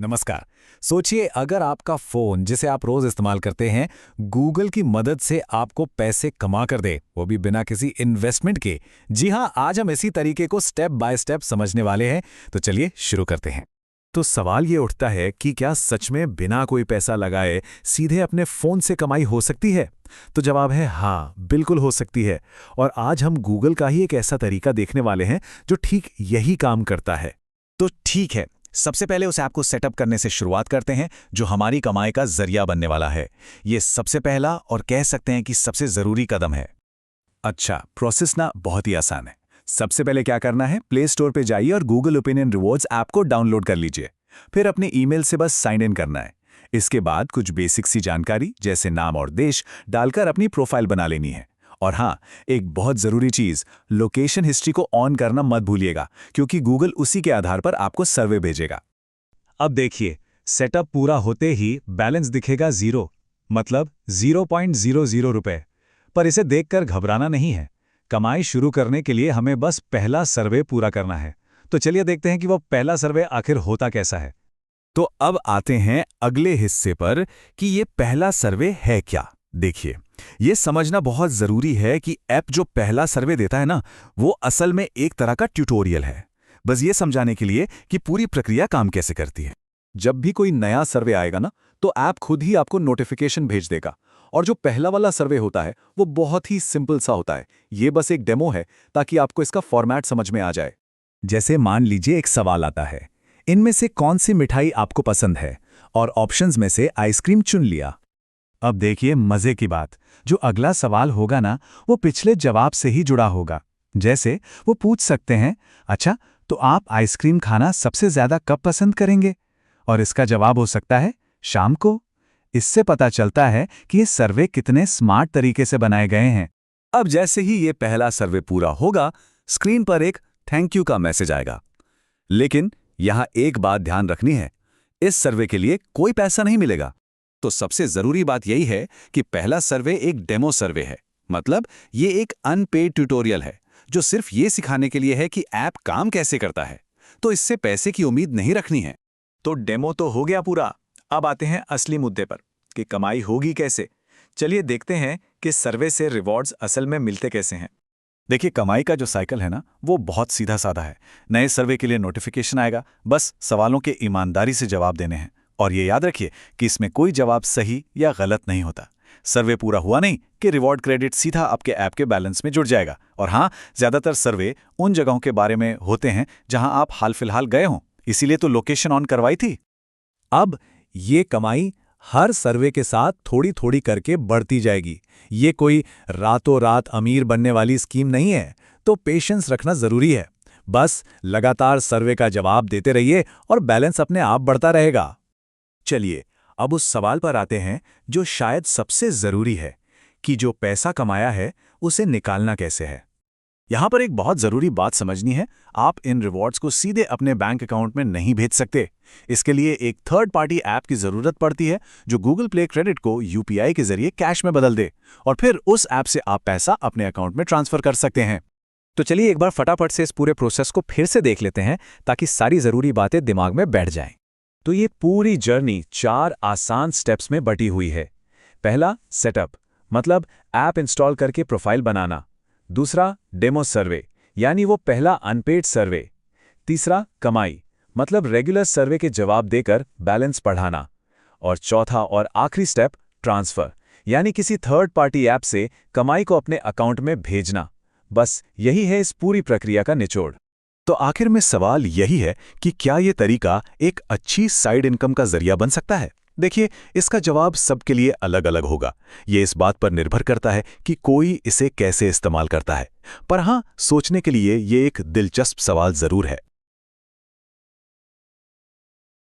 नमस्कार। सोचिए अगर आपका फोन जिसे आप रोज इस्तेमाल करते हैं गूगल की मदद से आपको पैसे कमा कर दे, वो भी बिना किसी इन्वेस्टमेंट के। जी हाँ, आज हम इसी तरीके को स्टेप बाय स्टेप समझने वाले हैं। तो चलिए शुरू करते हैं। तो सवाल ये उठता है कि क्या सच में बिना कोई पैसा लगाए सीधे अपने फोन से कमाई हो सकती है? तो जवाब है हाँ, बिल्कुल हो सकती है। और आज हम गूगल का ही एक ऐसा तरीका देखने वाले हैं जो ठीक यही काम करता है। तो ठीक है, सबसे पहले उस ऐप को सेटअप करने से शुरुआत करते हैं जो हमारी कमाई का जरिया बनने वाला है। ये सबसे पहला और कह सकते हैं कि सबसे ज़रूरी कदम है। अच्छा, प्रोसेस ना बहुत ही आसान है। सबसे पहले क्या करना है, प्ले स्टोर पे जाइए और गूगल ओपिनियन रिवॉर्ड्स ऐप को डाउनलोड कर लीजिए। फिर अपने ईमेल से बस साइन इन करना है। इसके बाद कुछ बेसिक सी जानकारी जैसे नाम और देश डालकर अपनी प्रोफाइल बना लेनी है। और हाँ, एक बहुत ज़रूरी चीज़, लोकेशन हिस्ट्री को ऑन करना मत भूलिएगा, क्योंकि गूगल उसी के आधार पर आपको सर्वे भेजेगा। अब देखिए, सेटअप पूरा होते ही बैलेंस दिखेगा 0, मतलब 0.00 रुपए। पर इसे देखकर घबराना नहीं है। कमाई शुरू करने के लिए हमें बस पहला सर्वे पूरा करना है। तो चलिए देखते हैं कि वो पहला सर्वे आखिर होता कैसा है। तो अब आते हैं अगले हिस्से पर कि ये पहला सर्वे है क्या। देखिए, ये समझना बहुत ज़रूरी है कि ऐप जो पहला सर्वे देता है ना, वो असल में एक तरह का ट्यूटोरियल है, बस ये समझाने के लिए कि पूरी प्रक्रिया काम कैसे करती है। जब भी कोई नया सर्वे आएगा ना, तो ऐप खुद ही आपको नोटिफिकेशन भेज देगा। और जो पहला वाला सर्वे होता है वो बहुत ही सिंपल सा होता है। ये बस एक डेमो है ताकि आपको इसका फॉर्मेट समझ में आ जाए। जैसे मान लीजिए एक सवाल आता है, इनमें से कौन सी मिठाई आपको पसंद है, और ऑप्शंस में से आइसक्रीम चुन लिया। अब देखिए मजे की बात, जो अगला सवाल होगा ना, वो पिछले जवाब से ही जुड़ा होगा। जैसे वो पूछ सकते हैं, अच्छा तो आप आइसक्रीम खाना सबसे ज्यादा कब पसंद करेंगे? और इसका जवाब हो सकता है शाम को। इससे पता चलता है कि ये सर्वे कितने स्मार्ट तरीके से बनाए गए हैं। अब जैसे ही ये पहला सर्वे पूरा होगा, स्क्रीन पर एक थैंक यू का मैसेज आएगा। लेकिन यहां एक बात ध्यान रखनी है, इस सर्वे के लिए कोई पैसा नहीं मिलेगा। तो सबसे जरूरी बात यही है कि पहला सर्वे एक डेमो सर्वे है, मतलब ये एक अनपेड ट्यूटोरियल है जो सिर्फ ये सिखाने के लिए है कि ऐप काम कैसे करता है। तो इससे पैसे की उम्मीद नहीं रखनी है। तो डेमो तो हो गया पूरा। अब आते हैं असली मुद्दे पर कि कमाई होगी कैसे। चलिए देखते हैं कि सर्वे से रिवॉर्ड्स असल में मिलते कैसे हैं। देखिए, कमाई का जो साइकिल है ना, वो बहुत सीधा साधा है। नए सर्वे के लिए नोटिफिकेशन आएगा, बस सवालों के ईमानदारी से जवाब देने हैं। और ये याद रखिए कि इसमें कोई जवाब सही या गलत नहीं होता। सर्वे पूरा हुआ नहीं कि रिवॉर्ड क्रेडिट सीधा आपके ऐप के बैलेंस में जुड़ जाएगा। और हाँ, ज़्यादातर सर्वे उन जगहों के बारे में होते हैं जहां आप हाल फिलहाल गए हों, इसीलिए तो लोकेशन ऑन करवाई थी। अब ये कमाई हर सर्वे के साथ थोड़ी थोड़ी करके बढ़ती जाएगी। ये कोई रातों रात अमीर बनने वाली स्कीम नहीं है। तो पेशेंस रखना जरूरी है। बस लगातार सर्वे का जवाब देते रहिए और बैलेंस अपने आप बढ़ता रहेगा। चलिए अब उस सवाल पर आते हैं जो शायद सबसे जरूरी है, कि जो पैसा कमाया है उसे निकालना कैसे है। यहां पर एक बहुत जरूरी बात समझनी है, आप इन रिवॉर्ड्स को सीधे अपने बैंक अकाउंट में नहीं भेज सकते। इसके लिए एक थर्ड पार्टी ऐप की जरूरत पड़ती है जो गूगल प्ले क्रेडिट को यूपीआई के जरिए कैश में बदल दे, और फिर उस ऐप से आप पैसा अपने अकाउंट में ट्रांसफर कर सकते हैं। तो चलिए एक बार फटाफट से इस पूरे प्रोसेस को फिर से देख लेते हैं ताकि सारी जरूरी बातें दिमाग में बैठ जाएं। तो ये पूरी जर्नी 4 आसान स्टेप्स में बटी हुई है। पहला, सेटअप, मतलब ऐप इंस्टॉल करके प्रोफाइल बनाना। दूसरा, डेमो सर्वे, यानी वो पहला अनपेड सर्वे। तीसरा, कमाई, मतलब रेगुलर सर्वे के जवाब देकर बैलेंस बढ़ाना। और चौथा और आखिरी स्टेप, ट्रांसफर, यानी किसी थर्ड पार्टी ऐप से कमाई को अपने अकाउंट में भेजना। बस यही है इस पूरी प्रक्रिया का निचोड़। तो आखिर में सवाल यही है कि क्या ये तरीका एक अच्छी साइड इनकम का जरिया बन सकता है? देखिए, इसका जवाब सबके लिए अलग अलग होगा। ये इस बात पर निर्भर करता है कि कोई इसे कैसे इस्तेमाल करता है। पर हाँ, सोचने के लिए ये एक दिलचस्प सवाल जरूर है।